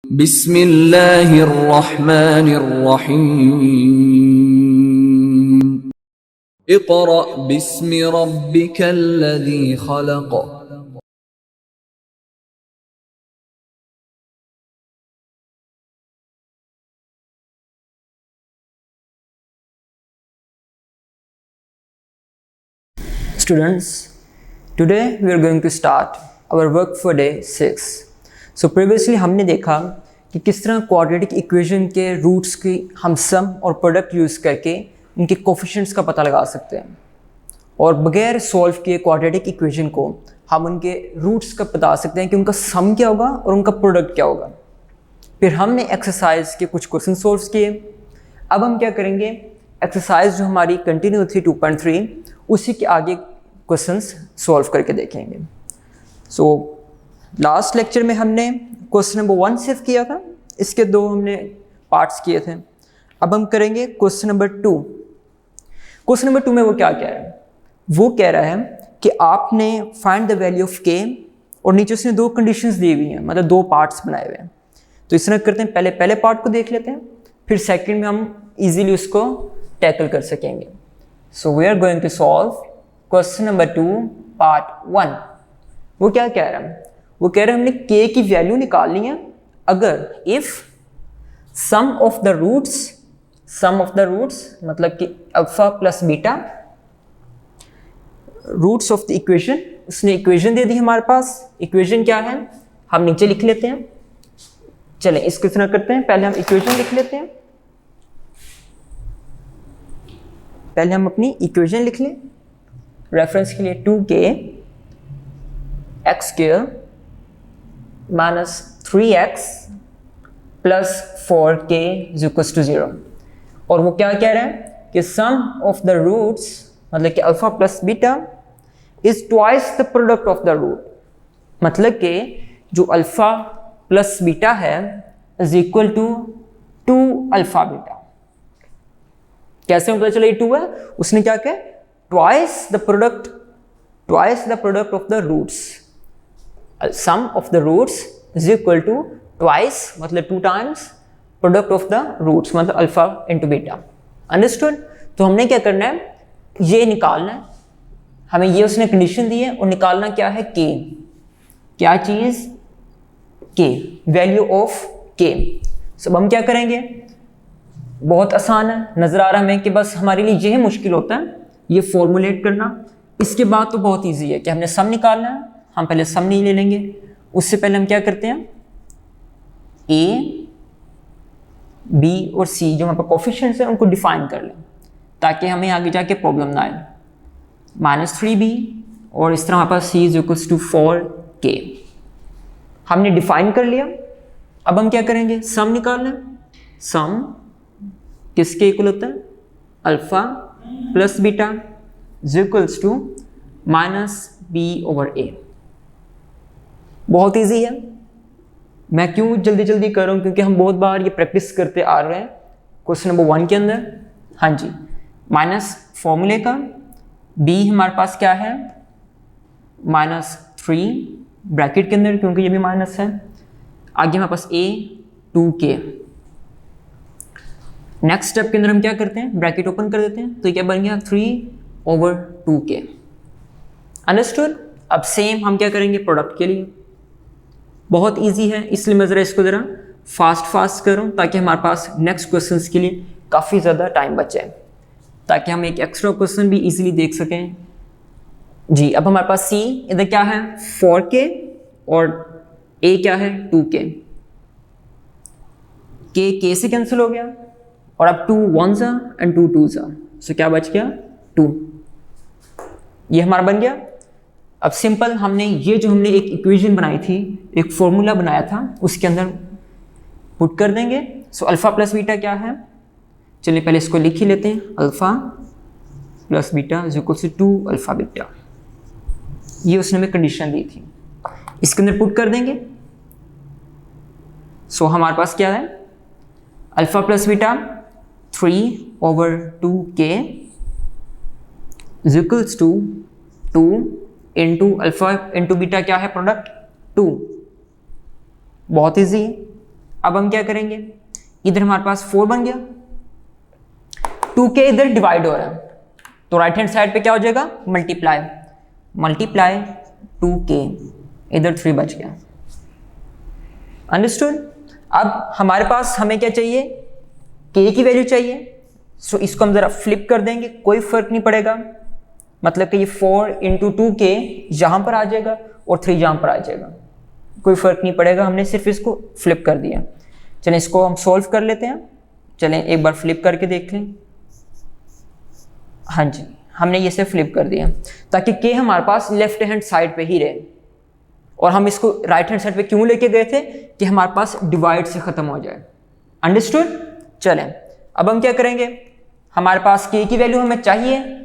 बिस्मिल्लाहिर्रहमानिर्रहीम। Iqra बिस्मि रब्बिकल्लज़ी खलक़। Students, today we are going to start our work for day 6. So previously हमने देखा कि किस तरह क्वाड्रेटिक इक्वेशन के रूट्स की हम सम और प्रोडक्ट यूज़ करके उनके कोफिशिएंट्स का पता लगा सकते हैं, और बगैर सॉल्व किए क्वाड्रेटिक इक्वेशन को हम उनके रूट्स का बता सकते हैं कि उनका सम क्या होगा और उनका प्रोडक्ट क्या होगा। फिर हमने एक्सरसाइज के कुछ क्वेश्चन सॉल्व किए। अब हम क्या करेंगे, एक्सरसाइज जो हमारी कंटिन्यू थी 2.3 उसी के आगे क्वेश्चंस सॉल्व करके देखेंगे। सो लास्ट लेक्चर में हमने क्वेश्चन नंबर 1 सिर्फ किया था, इसके 2 हमने पार्ट्स किए थे। अब हम करेंगे क्वेश्चन नंबर 2। क्वेश्चन नंबर 2 में वो क्या कह रहा है, वो कह रहा है कि आपने फाइंड द वैल्यू ऑफ के, और नीचे उसने 2 कंडीशंस दी हुई हैं, मतलब 2 पार्ट्स बनाए हुए हैं। तो इस तरह करते हैं, पहले पार्ट को देख लेते हैं, फिर सेकंड में हम इजीली उसको टैकल कर सकेंगे। So we are going to solve question number 2 part 1। वो क्या कह रहा है, वो कह रहा है हमने k की वैल्यू निकालनी है अगर if sum of the roots मतलब कि alpha plus beta, roots of the equation, उसने इक्वेशन दे दी हमारे पास। इक्वेशन क्या है हम नीचे लिख लेते हैं। चलें इसको इतना करते हैं, पहले हम इक्वेशन लिख लेते हैं। पहले हम अपनी इक्वेशन लिख लें रेफरेंस के लिए, 2k x square minus 3x plus 4k is equals to 0। और वो क्या कह रहा है कि सम ऑफ द रूट्स मतलब कि alpha plus beta is twice the product of the root, मतलब कि जो अल्फा प्लस बीटा है is equal to 2 alpha beta. कैसे पता चला ये 2 है, उसने क्या कहा twice the product of the roots, sum of the roots is equal to twice मतलब 2 times product of the roots मतलब अल्फा इंटू बीटा। अंडरस्टूड। तो हमने क्या करना है, ये निकालना है हमें, ये उसने कंडीशन दी है, और निकालना क्या है k, क्या चीज k, वैल्यू ऑफ k। सब हम क्या करेंगे, बहुत आसान है, नजर आ रहा है हमें कि बस हमारे लिए यही मुश्किल होता है ये फॉर्मुलेट करना। इसके बाद तो बहुत इजी है कि हमने सम निकालना है, हम पहले सम नहीं ले लेंगे। उससे पहले हम क्या करते हैं, a b और c जो हमारे पास कोफिशिएंट्स हैं उनको डिफाइन कर लें ताकि हमें आगे जाके प्रॉब्लम ना आए। -3b और इस तरह हमारे पास c is equals to 4k हमने डिफाइन कर लिया। अब हम क्या करेंगे, सम निकालना है। सम किसके इक्वल होता है, alpha plus beta is equals to -b/a। बहुत इजी है। मैं क्यों जल्दी कर रहा हूँ, क्योंकि हम बहुत बार ये प्रैक्टिस करते आ रहे हैं क्वेश्चन नंबर 1 के अंदर। हाँ जी, माइनस फॉर्मूले का, b हमारे पास क्या है -3 ब्रैकेट के अंदर क्योंकि ये भी माइनस है। आगे हमारे पास a 2k। नेक्स्ट स्टेप के अंदर हम क्या करते हैं, ब्रैकेट ओपन कर देते हैं, तो क्या बन गया 3/2k। अंडरस्टूड। अब सेम हम क्या करेंगे प्रोडक्ट के लिए, बहुत इजी है, इसलिए मैं ज़रा इसको ज़रा फास्ट कर रहा हूँ ताकि हमारे पास नेक्स्ट क्वेश्चंस के लिए काफ़ी ज़्यादा टाइम बचे, ताकि हम एक एक्स्ट्रा क्वेश्चन भी इजीली देख सकें। जी, अब हमारे पास c इधर क्या है 4k और a क्या है 2k। k से कैंसिल हो गया, और अब 2 1s एंड 2 2s, सो क्या बच गया 2। ये हमारा बन गया। अब सिंपल हमने ये जो हमने एक इक्वेशन बनाई थी, एक फॉर्मूला बनाया था, उसके अंदर पुट कर देंगे। सो अल्फा प्लस बीटा क्या है, चलिए पहले इसको लिख ही लेते हैं, alpha plus beta is equal to 2 alpha beta. ये उसने हमें कंडीशन दी थी, इसके अंदर पुट कर देंगे। सो हमारे पास क्या है, alpha plus beta 3/2k is equals to 2 into alpha into beta क्या है प्रोडक्ट 2। बहुत ईजी। अब हम क्या करेंगे, इधर हमारे पास 4 बन गया, 2k इधर डिवाइड हो रहा है, तो राइट हैंड साइड पे क्या हो जाएगा, मल्टीप्लाई 2k, इधर 3 बच गया। अंडरस्टूड। अब हमारे पास हमें क्या चाहिए, k की वैल्यू चाहिए, सो इसको हम जरा फ्लिप कर देंगे, कोई फर्क नहीं पड़ेगा, मतलब कि ये 4 × 2k यहाँ पर आ जाएगा और 3 यहाँ पर आ जाएगा, कोई फर्क नहीं पड़ेगा, हमने सिर्फ इसको फ्लिप कर दिया। चलें इसको हम सॉल्व कर लेते हैं, चलें एक बार फ्लिप करके देख लें। हाँ जी, हमने ये सिर्फ फ्लिप कर दिया ताकि k हमारे पास लेफ्ट हैंड साइड पे ही रहे, और हम इसको राइट हैंड साइड पे क्यों लेके गए थे कि हमारे पास डिवाइड से ख़त्म हो जाए। अंडरस्टूड। चलें अब हम क्या करेंगे, हमारे पास k की वैल्यू हमें चाहिए,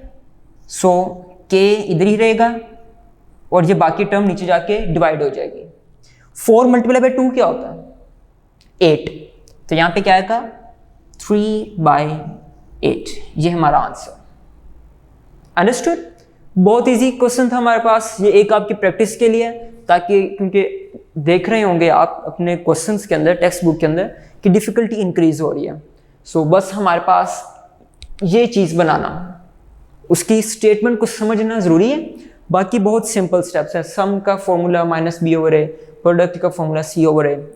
सो k इधर ही रहेगा और ये बाकी टर्म नीचे जाके डिवाइड हो जाएगी। 4 × 2 क्या होता है, 8, तो यहाँ पे क्या आएगा 3/8, ये हमारा आंसर। अंडरस्टूड। बहुत इजी क्वेश्चन था हमारे पास, ये एक आपकी प्रैक्टिस के लिए, ताकि क्योंकि देख रहे होंगे आप अपने क्वेश्चंस के अंदर, टेक्स्ट बुक के अंदर कि डिफ़िकल्टी इंक्रीज हो रही है, सो बस हमारे पास ये चीज़ बनाना, उसकी स्टेटमेंट को समझना ज़रूरी है, बाकी बहुत सिंपल स्टेप्स हैं। सम का फॉर्मूला -b/a, प्रोडक्ट का फॉर्मूला c/a,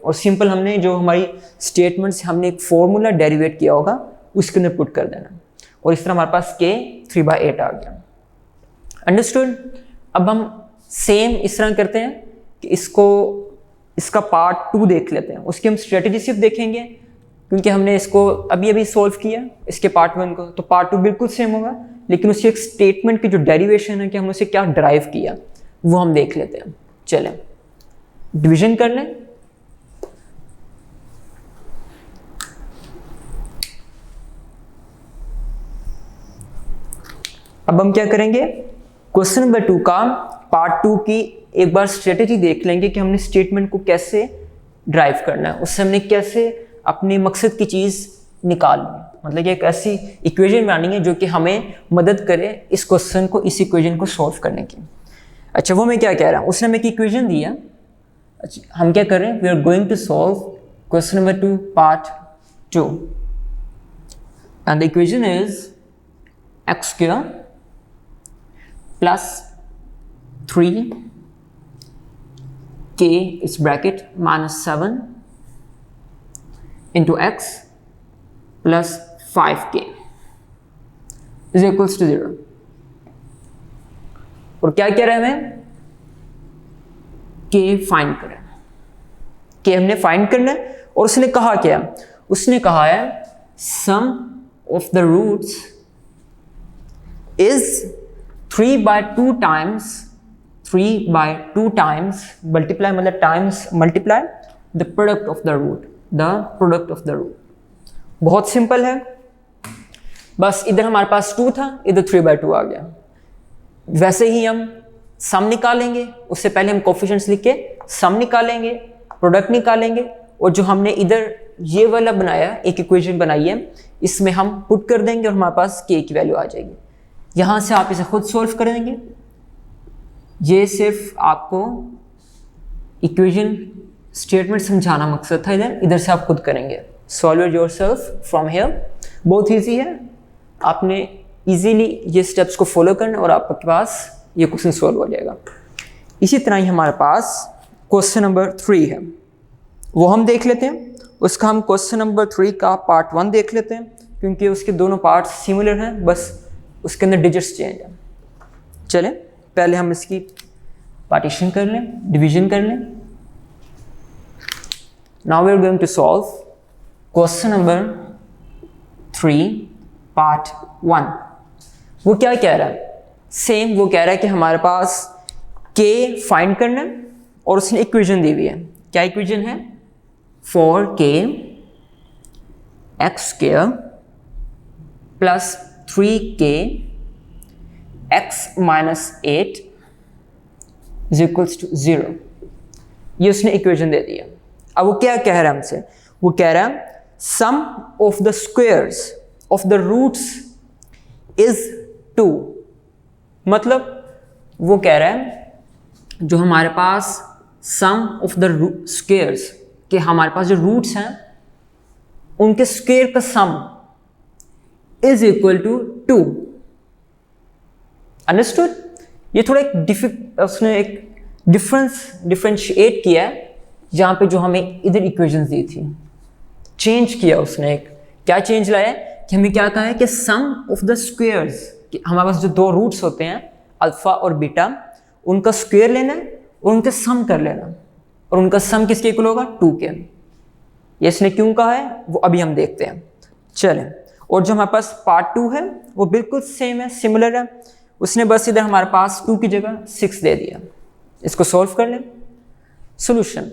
और सिंपल हमने जो हमारी स्टेटमेंट से हमने एक फॉर्मूला डेरिवेट किया होगा उसके अंदर पुट कर देना, और इस तरह हमारे पास k 3/8 आ गया। अंडरस्टूड। अब हम सेम इस तरह करते हैं कि इसका पार्ट 2 देख लेते हैं, उसकी हम स्ट्रेटजी सिर्फ देखेंगे क्योंकि हमने इसको अभी अभी सॉल्व किया इसके पार्ट 1 को, तो पार्ट 2 बिल्कुल सेम होगा, लेकिन उसकी एक स्टेटमेंट की जो डेरिवेशन है कि हमने उसे क्या ड्राइव किया वो हम देख लेते हैं। चलें डिवीजन कर लें। अब हम क्या करेंगे, क्वेश्चन नंबर 2 का पार्ट 2 की एक बार स्ट्रेटेजी देख लेंगे कि हमने स्टेटमेंट को कैसे ड्राइव करना है, उससे हमने कैसे अपने मकसद की चीज़ निकालनी, मतलब कि एक ऐसी इक्वेशन बनानी है जो कि हमें मदद करे इस क्वेश्चन को, इस इक्वेशन को सॉल्व करने की। अच्छा वो मैं क्या कह रहा हूँ, उसने हमें एक इक्वेशन दिया। अच्छा हम क्या कर रहे हैं, we are going to solve question number 2 part 2, and the equation is x² plus 3k is bracket -7 into x plus 5k is equals to 0। और क्या कह रहे हैं हमें, k फाइंड करें, k हमने फाइंड करना है, और उसने कहा क्या, उसने कहा है sum of the roots is 3/2 times multiply मतलब times multiply the product of the root। बहुत सिंपल है, बस इधर हमारे पास 2 था, इधर 3/2 आ गया। वैसे ही हम सम निकालेंगे, उससे पहले हम कोफिशिएंट्स लिख के सम निकालेंगे, प्रोडक्ट निकालेंगे, और जो हमने इधर ये वाला बनाया, एक इक्वेशन बनाई है, इसमें हम पुट कर देंगे और हमारे पास k की वैल्यू आ जाएगी। यहाँ से आप इसे खुद सॉल्व करेंगे, ये सिर्फ आपको इक्वेशन स्टेटमेंट समझाना मकसद था, इधर से आप खुद करेंगे। Solve it yourself from here, बहुत इजी है, आपने इजीली ये स्टेप्स को फॉलो करना और आपके पास ये क्वेश्चन सॉल्व हो जाएगा। इसी तरह ही हमारे पास क्वेश्चन नंबर 3 है, वो हम देख लेते हैं। उसका हम क्वेश्चन नंबर 3 का पार्ट 1 देख लेते हैं, क्योंकि उसके दोनों पार्ट्स सिमिलर हैं, बस उसके अंदर डिजिट्स चेंज हैं। चलें पहले हम इसकी पार्टीशन कर लें, डिवीजन कर लें। Now we are going to solve question number 3 part 1। वो क्या कह रहा है, सेम वो कह रहा है कि हमारे पास k फाइंड करना है, और उसने इक्वेशन दी हुई है। क्या इक्वेशन है, 4k x² plus 3k x minus 8 is equals to 0। ये उसने इक्वेशन दे दिया। अब वो क्या कह रहा है हमसे, वो कह रहा है sum of the squares of the roots is 2। मतलब वो कह रहा है जो हमारे पास सम ऑफ द स्क्वायर्स कि हमारे पास जो रूट्स हैं उनके स्क्वायर का sum is equal to 2। Understood? ये थोड़ा उसने एक डिफरेंशिएट किया है जहाँ पे जो हमें इधर इक्वेशंस दी थी, चेंज किया उसने। एक क्या चेंज लाया कि हमें क्या कहा है कि सम ऑफ द स्क्वायर्स, कि हमारे पास जो दो रूट्स होते हैं अल्फा और बीटा, उनका स्क्वायर लेना है और उनका सम कर लेना, और उनका सम किसके इक्वल होगा? 2 के। ये इसने क्यों कहा है वो अभी हम देखते हैं। चलें, और जो हमारे पास पार्ट 2 है वो बिल्कुल सेम है, सिमिलर है। उसने बस इधर हमारे पास 2 की जगह 6 दे दिया। इसको सॉल्व कर लें। सॉल्यूशन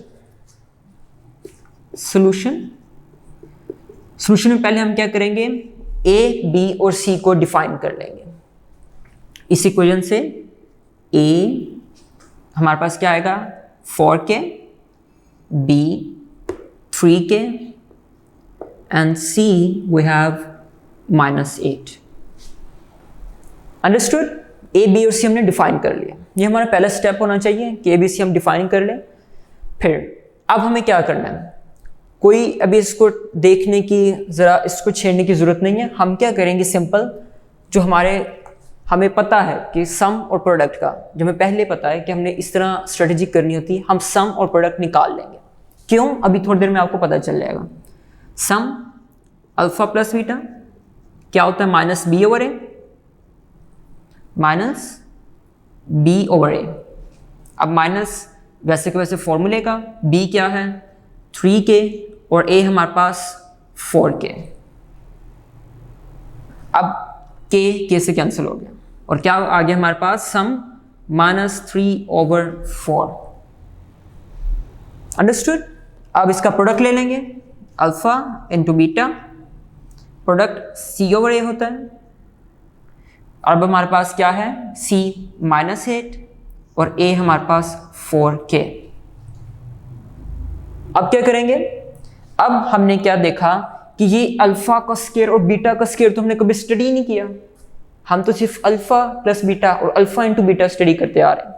में पहले हम क्या करेंगे, ए, बी और सी को डिफाइन कर लेंगे। इस इक्वेशन से ए हमारे पास क्या आएगा? 4k, b 3k and c we have -8। Understood? A, B और सी हमने डिफाइन कर लिया। ये हमारा पहला स्टेप होना चाहिए कि ए, बी, सी हम डिफाइन कर लें। फिर अब हमें क्या करना है, कोई अभी इसको देखने की, ज़रा इसको छेड़ने की ज़रूरत नहीं है। हम क्या करेंगे, सिंपल जो हमें पता है कि सम और प्रोडक्ट का, जो हमें पहले पता है कि हमने इस तरह स्ट्रेटेजी करनी होती है, हम सम और प्रोडक्ट निकाल लेंगे। क्यों? अभी थोड़ी देर में आपको पता चल जाएगा। सम अल्फा प्लस बीटा क्या होता है? -b/a -b/a। अब माइनस वैसे के वैसे फॉर्मूले का, b क्या है? 3k और a हमारे पास 4k। अब k से कैंसिल हो गया और क्या आ गया हमारे पास? सम -3/4। अंडरस्टूड? अब इसका प्रोडक्ट ले लेंगे, alpha into beta, product c/a होता है। अब हमारे पास क्या है? c -8 और a हमारे पास 4k। अब क्या करेंगे? अब हमने क्या देखा कि ये अल्फा का स्क्वायर और बीटा का स्क्वायर तो हमने कभी स्टडी नहीं किया। हम तो सिर्फ अल्फा प्लस बीटा और अल्फा इंटू बीटा स्टडी करते आ रहे हैं।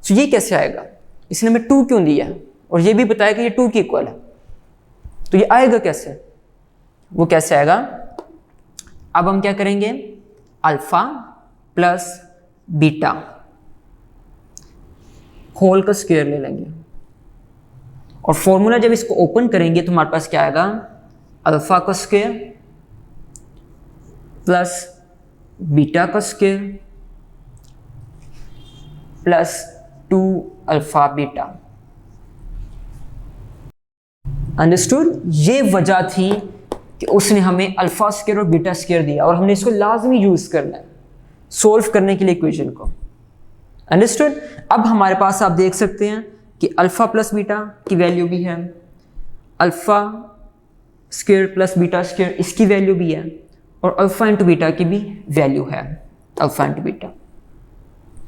तो ये कैसे आएगा? इसने हमें 2 क्यों दिया और ये भी बताया कि ये 2 के इक्वल है, तो ये आएगा कैसे? वो कैसे आएगा? अब हम क्या करेंगे, अल्फा प्लस बीटा होल का स्क्वायर ले लेंगे और फॉर्मूला जब इसको ओपन करेंगे तो हमारे पास क्या आएगा? अल्फा का स्क्वायर प्लस बीटा का square plus 2 alpha beta. Understood? ये वजह थी कि उसने हमें अल्फा स्क्वायर और बीटा स्क्वायर दिया और हमने इसको लाजमी यूज करना है सोल्व करने के लिए इक्वेशन को। अंडरस्टूड? अब हमारे पास आप देख सकते हैं कि अल्फा प्लस बीटा की वैल्यू भी है, alpha square plus beta square इसकी वैल्यू भी है, और अल्फा इंटू बीटा की भी वैल्यू है, अल्फा इंटू बीटा।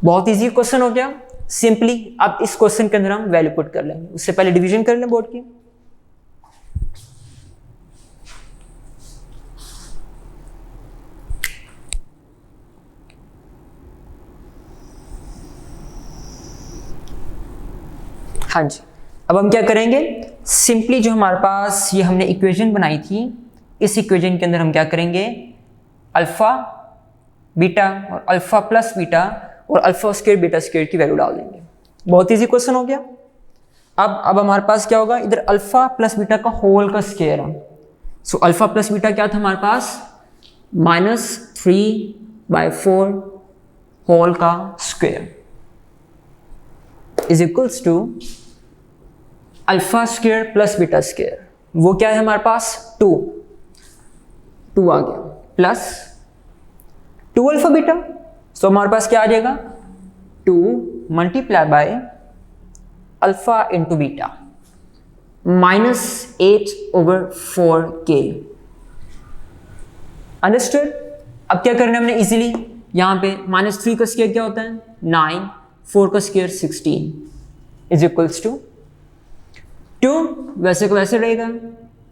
बहुत इजी क्वेश्चन हो गया। सिंपली अब इस क्वेश्चन के अंदर हम वैल्यू पुट कर लेंगे। उससे पहले डिवीजन कर लें बोर्ड की। हाँ जी, अब हम क्या करेंगे, सिंपली जो हमारे पास ये हमने इक्वेशन बनाई थी, इस इक्वेशन के अंदर हम क्या करेंगे, अल्फा बीटा और अल्फा प्लस बीटा और अल्फा स्क्वायर बीटा स्क्वायर की वैल्यू डाल देंगे। बहुत इजी क्वेश्चन हो गया। अब हमारे पास क्या होगा, इधर अल्फा प्लस बीटा का होल का स्क्वायर है। सो अल्फा प्लस बीटा क्या था हमारे पास, -3/4 होल का square is equals to alpha square plus beta square. वो क्या है हमारे पास, 2 आ गया, प्लस 2 अल्फा बीटा। सो हमारे पास क्या आ जाएगा, 2 multiply by alpha into beta -8/4k। Understood? अब क्या करना है हमने इजीली, यहां पे -3 का स्क्वायर क्या होता है 9, 4 का स्क्वायर 16 इज इक्वल्स टू 2 वैसे को वैसे रहेगा,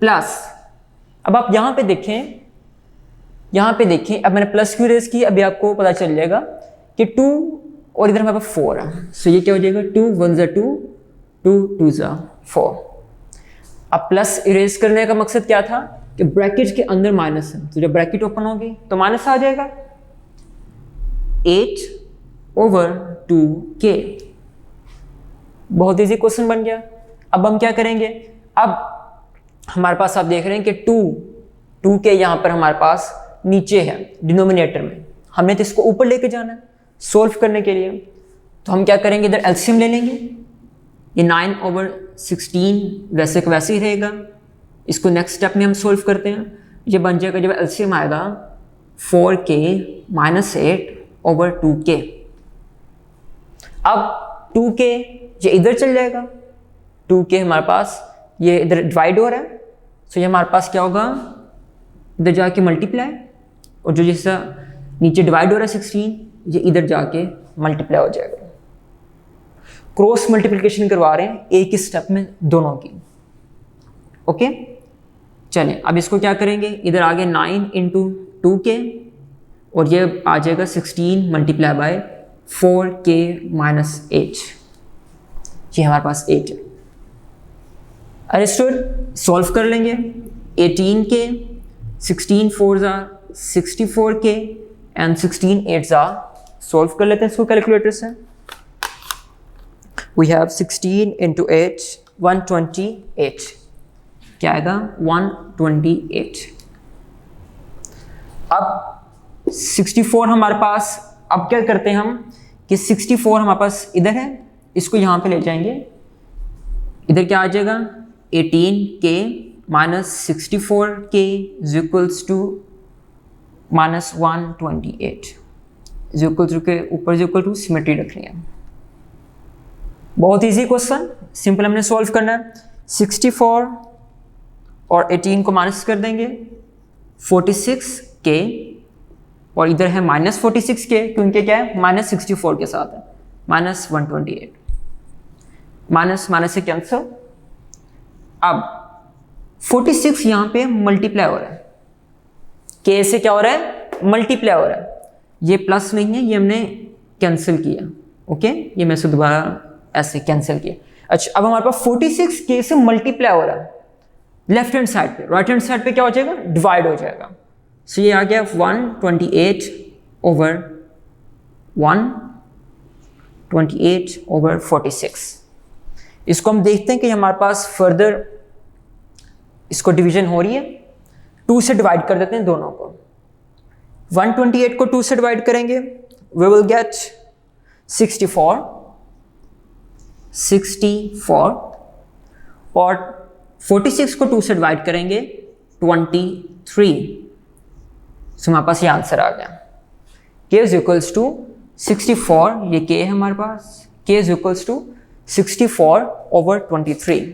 प्लस अब आप यहां पे देखें, अब मैंने प्लस क्यों रेज की, अभी आपको पता चल जाएगा कि 2 और इधर हमारे पास 4 है। सो ये क्या हो जाएगा, 2 1 2, 2 2 4। अब प्लस इरेज करने का मकसद क्या था कि ब्रैकेट के अंदर माइनस है, तो जब ब्रैकेट ओपन होगी तो माइनस आ जाएगा 8/2k। बहुत इजी क्वेश्चन बन गया। अब हम क्या करेंगे, अब हमारे पास आप देख रहे हैं कि 2k यहाँ पर हमारे पास नीचे है डिनोमिनेटर में, हमने तो इसको ऊपर लेके जाना है सोल्व करने के लिए। तो हम क्या करेंगे, इधर एलसीएम ले लेंगे, ये 9/16 वैसे का वैसे ही रहेगा। इसको नेक्स्ट स्टेप में हम सोल्व करते हैं, ये बन जाएगा जब एलसीएम आएगा 4k - 8/2k। अब 2k ये इधर चल जाएगा, 2k हमारे पास ये इधर डिवाइड हो रहा है, तो ये हमारे पास क्या होगा, इधर जाके मल्टीप्लाई, और जो जैसा नीचे डिवाइड हो रहा है 16 ये इधर जाके मल्टीप्लाई हो जाएगा। क्रॉस मल्टीप्लिकेशन करवा रहे हैं एक ही स्टेप में दोनों की। ओके चलें, अब इसको क्या करेंगे, इधर आगे 9 × 2k और ये आ जाएगा 16 × 4k - 8, ये हमारे पास 8 है। अंडरस्टूड, सॉल्व कर लेंगे। 18k 16 4s are 64k and 16 8s are, solve कर लेते हैं इसको कैलकुलेटर से। वी हैव 16 × 8 128, क्या आएगा 128। अब 64 हमारे पास, अब क्या करते हैं हम कि 64 हमारे पास इधर है, इसको यहाँ पे ले जाएंगे, इधर क्या आ जाएगा 18k - 64k = -128 के ऊपर सिमेट्री रखनी है। बहुत इजी क्वेश्चन, सिंपल हमने सॉल्व करना है। 64 और 18 को माइनस कर देंगे 46k, और इधर है -46k क्योंकि क्या है -64 के साथ है, -128, माइनस माइनस से कैंसिल। अब 46 यहाँ पे मल्टीप्लाई हो रहा है, k से क्या हो रहा है मल्टीप्लाई हो रहा है, ये प्लस नहीं है, ये हमने कैंसिल किया। ओके ये मैं से दोबारा ऐसे कैंसिल किया। अच्छा अब हमारे पास 46k से मल्टीप्लाई हो रहा है लेफ्ट हैंड साइड पे, राइट हैंड साइड पे क्या हो जाएगा डिवाइड हो जाएगा। सो ये आ गया 128/46। इसको हम देखते हैं कि हमारे पास फर्दर इसको डिवीजन हो रही है, 2 से डिवाइड कर देते हैं दोनों को। 128 को 2 से डिवाइड करेंगे, वी विल गेट 64 और 46 को 2 से डिवाइड करेंगे 23। सो हमारे पास ये आंसर आ गया, k = 64, ये k है हमारे पास, k = 64/23।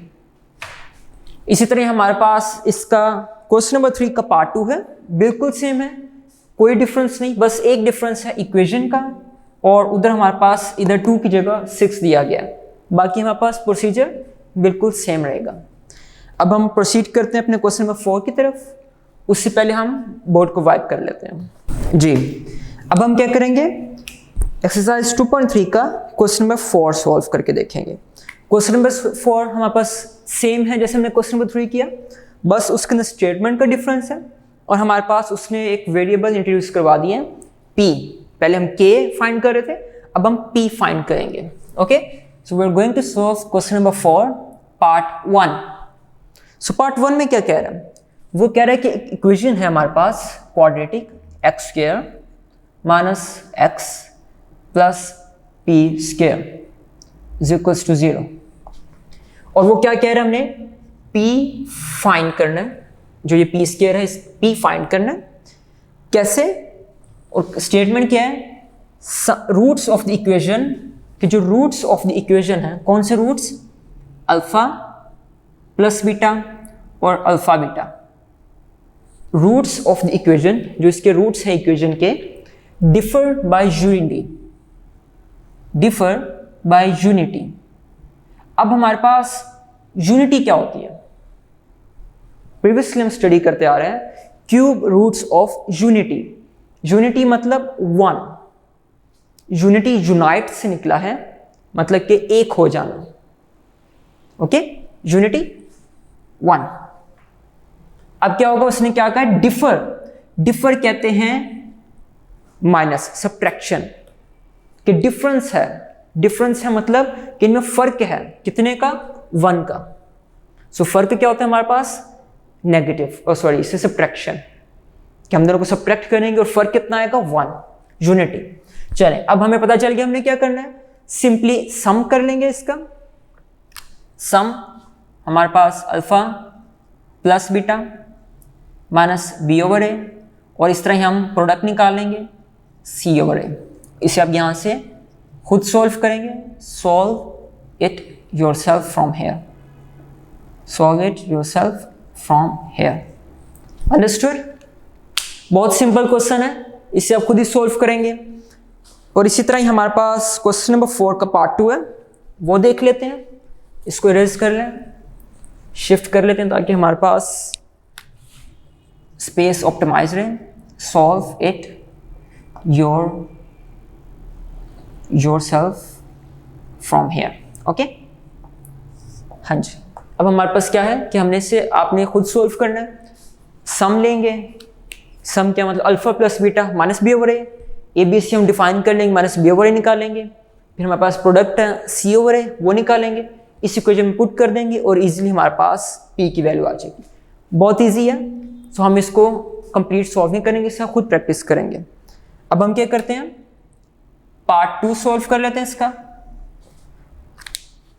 इसी तरह हमारे पास इसका क्वेश्चन नंबर 3 का पार्ट 2 है, बिल्कुल सेम है, कोई डिफरेंस नहीं, बस एक डिफरेंस है इक्वेशन का, और उधर हमारे पास इधर 2 की जगह 6 दिया गया, बाकी हमारे पास प्रोसीजर बिल्कुल सेम रहेगा। अब हम प्रोसीड करते हैं अपने क्वेश्चन नंबर 4 की तरफ, उससे पहले हम बोर्ड को वाइप कर लेते हैं जी। अब हम क्या करेंगे, एक्सरसाइज 2.3 का क्वेश्चन नंबर 4 सॉल्व करके देखेंगे। क्वेश्चन नंबर 4 हमारे पास सेम है जैसे हमने क्वेश्चन नंबर 3 किया, बस उसके अंदर स्टेटमेंट का डिफरेंस है, और हमारे पास उसने एक वेरिएबल इंट्रोड्यूस करवा दिए हैं p। पहले हम k फाइंड कर रहे थे, अब हम p फाइंड करेंगे। Okay so we are going to solve question number 4 part 1। So part 1 में क्या कह रहा है, वो कह रहा है कि इक्वेशन है हमारे पास क्वाड्रेटिक x² - x + p² = 0, और वो क्या कह रहा है, हमने p फाइंड करना है, जो ये p² है इस p फाइंड करना है। कैसे, और स्टेटमेंट क्या है, रूट्स ऑफ द इक्वेशन, कि जो रूट्स ऑफ द इक्वेशन है, कौन से रूट्स, अल्फा + बीटा और alpha beta. Roots of the equation, जो इसके रूट्स हैं इक्वेशन के, डिफर बाय यूनिटी। अब हमारे पास यूनिटी क्या होती है, प्रीवियसली हम स्टडी करते आ रहे हैं cube roots of unity. Unity मतलब 1, यूनिटी यूनाइट से निकला है, मतलब कि एक हो जाना। Okay unity 1। अब क्या होगा, उसने क्या कहा, डिफर। डिफर कहते हैं माइनस, सब्ट्रैक्शन कि डिफरेंस है। डिफरेंस है मतलब कि इनमें फर्क है, कितने का, 1 का। सो फर्क क्या होता है हमारे पास, नेगेटिव, सॉरी इससे सब्ट्रैक्शन, कि हम दोनों को सब्ट्रैक्ट करेंगे और फर्क कितना आएगा, 1, यूनिटी। चलें, अब हमें पता चल गया हमने क्या करना है, सिंपली सम कर लेंगे इसका। सम हमारे पास alpha plus beta minus B over A, और इस तरह ही हम प्रोडक्ट निकाल लेंगे सी ओवर ए। इसे आप यहां से खुद सॉल्व करेंगे, solve it yourself from here, solve it yourself from here. Understood? बहुत सिंपल क्वेश्चन है, इसे आप खुद ही सॉल्व करेंगे। और इसी तरह ही हमारे पास क्वेश्चन नंबर 4 का पार्ट 2 है, वो देख लेते हैं। इसको इरेज कर लें, शिफ्ट कर लेते हैं ताकि हमारे पास स्पेस ऑप्टिमाइज रहे। Solve it yourself from here. Okay, हाँ जी। अब हमारे पास क्या है कि हमने इसे आपने खुद सॉल्व करना है। सम लेंगे, सम क्या मतलब alpha plus beta minus B over A B C हम डिफाइन कर लेंगे, माइनस बी ओवर ए निकालेंगे। फिर हमारे पास प्रोडक्ट है सी ओवर ए, वो निकालेंगे, इस इक्वेशन में पुट कर देंगे और इजीली हमारे पास पी की वैल्यू आ जाएगी। बहुत इजी है, तो हम इसको कंप्लीट सॉल्व नहीं करेंगे, इसका खुद प्रैक्टिस करेंगे। अब हम क्या करते हैं, पार्ट 2 सॉल्व कर लेते हैं इसका।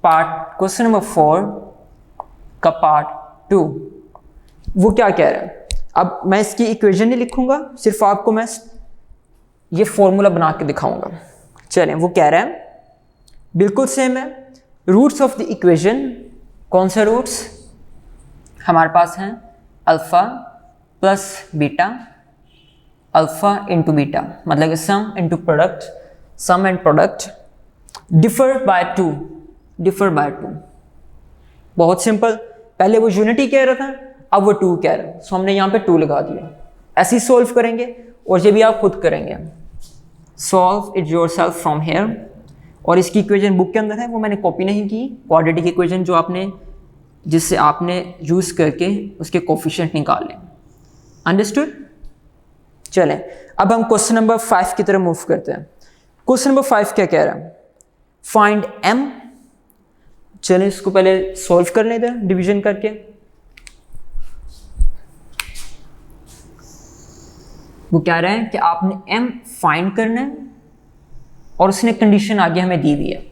पार्ट क्वेश्चन नंबर 4 का पार्ट 2 वो क्या कह रहा है। अब मैं इसकी इक्वेशन नहीं लिखूंगा, सिर्फ आपको मैं ये फॉर्मूला बना के दिखाऊंगा। चलें, वो कह रहा है बिल्कुल सेम है। रूट्स ऑफ द इक्वेशन, कौन से रूट्स हमारे पास हैं, alpha plus beta, alpha into beta मतलब sum into product, sum and product, differ by 2, differ by 2। बहुत सिंपल, पहले वो यूनिटी कह रहा था, अब वो 2 कह रहा है, सो हमने यहाँ पे 2 लगा दिया। ऐसे ही सोल्व करेंगे और ये भी आप खुद करेंगे। Solve it yourself from here. और इसकी इक्वेशन बुक के अंदर है, वो मैंने कॉपी नहीं की। क्वाड्रेटिक इक्वेशन जो आपने, जिससे आपने यूज़ करके उसके कोफिशिएंट निकाल लें। अंडरस्टूड? चलें, अब हम क्वेश्चन नंबर 5 की तरफ मूव करते हैं। क्वेश्चन नंबर 5 क्या कह रहा है, फाइंड m। चलें, इसको पहले सॉल्व कर लेते हैं डिवीजन करके। वो कह रहा है कि आपने m फाइंड करना है और उसने कंडीशन आगे हमें दी हुई है।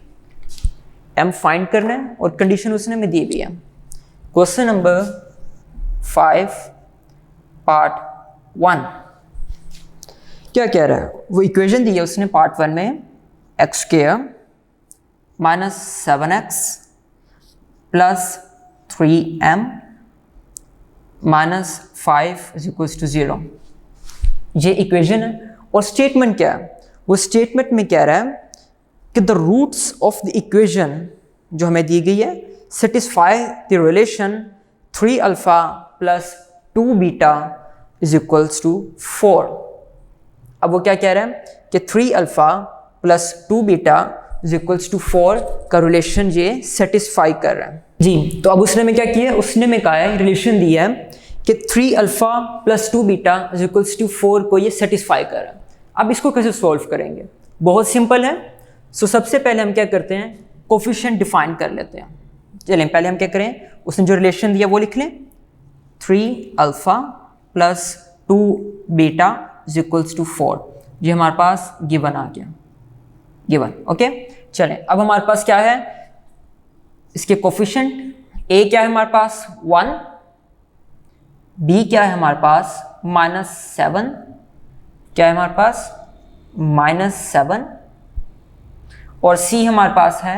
m फाइंड करना है और कंडीशन उसने हमें दी हुई है। क्वेश्चन नंबर 5 पार्ट 1 क्या कह रहा है, वो इक्वेशन दी है उसने पार्ट 1 में, X square minus 7x plus 3m minus 5 is equals to 0। ये इक्वेशन है। और स्टेटमेंट क्या है, वो स्टेटमेंट में कह रहा है कि the roots of the equation जो हमें दी गई है satisfy the relation 3 alpha plus 2 beta is equals to 4। अब वो क्या कह रहा है कि 3 alpha plus 2 beta is equals to 4 का रिलेशन ये सेटिस्फाई कर रहा है जी। तो अब उसने में क्या किया, उसने में कहा है, रिलेशन दिया है कि 3 alpha plus 2 beta is equals to 4 को ये सेटिस्फाई कर रहा है। अब इसको कैसे सॉल्व करेंगे, बहुत सिंपल है। सो सबसे पहले हम क्या करते हैं, कोफिशिएंट डिफाइन कर लेते हैं। चलें, पहले हम क्या करें, उसने जो रिलेशन दिया वो लिख लें, 3 alpha plus 2 beta is equals to 4। ये हमारे पास गिवन आ गया, गिवन। ओके, चलें, अब हमारे पास क्या है, इसके कोफिशिएंट, ए क्या है हमारे पास 1, बी क्या है हमारे पास -7, क्या है हमारे पास -7, और सी हमारे पास है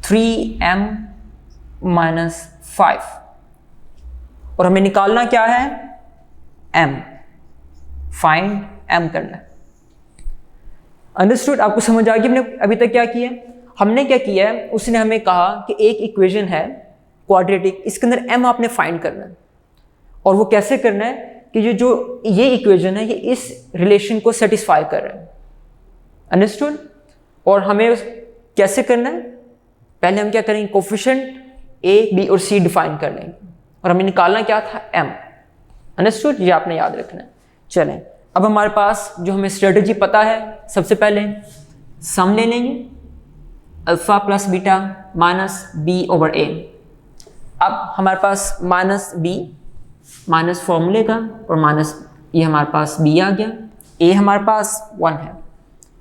3m - 5। और हमें निकालना क्या है, m, फाइंड m करना है। अंडरस्टूड? आपको समझ आ गया हमने अभी तक क्या किया है? हमने क्या किया है, उसने हमें कहा कि एक इक्वेशन है क्वाड्रेटिक, इसके अंदर m आपने फाइंड करना है। और वो कैसे करना है कि ये इक्वेशन है, ये इस रिलेशन को सेटिस्फाई कर रहा है। अंडरस्टूड? और हमें कैसे करना है, पहले हम क्या करेंगे, कोफिशिएंट ए, बी और सी डिफाइन कर लेंगे और हमें निकालना क्या था, एम। अंडरस्टूड? ये आपने याद रखना है। चलें, अब हमारे पास जो हमें स्ट्रेटजी पता है, सबसे पहले सम ले लेंगे, alpha plus beta minus B over A. अब हमारे पास माइनस बी, माइनस फॉर्मूले का, और माइनस ये हमारे पास बी आ गया, ए हमारे पास 1 है,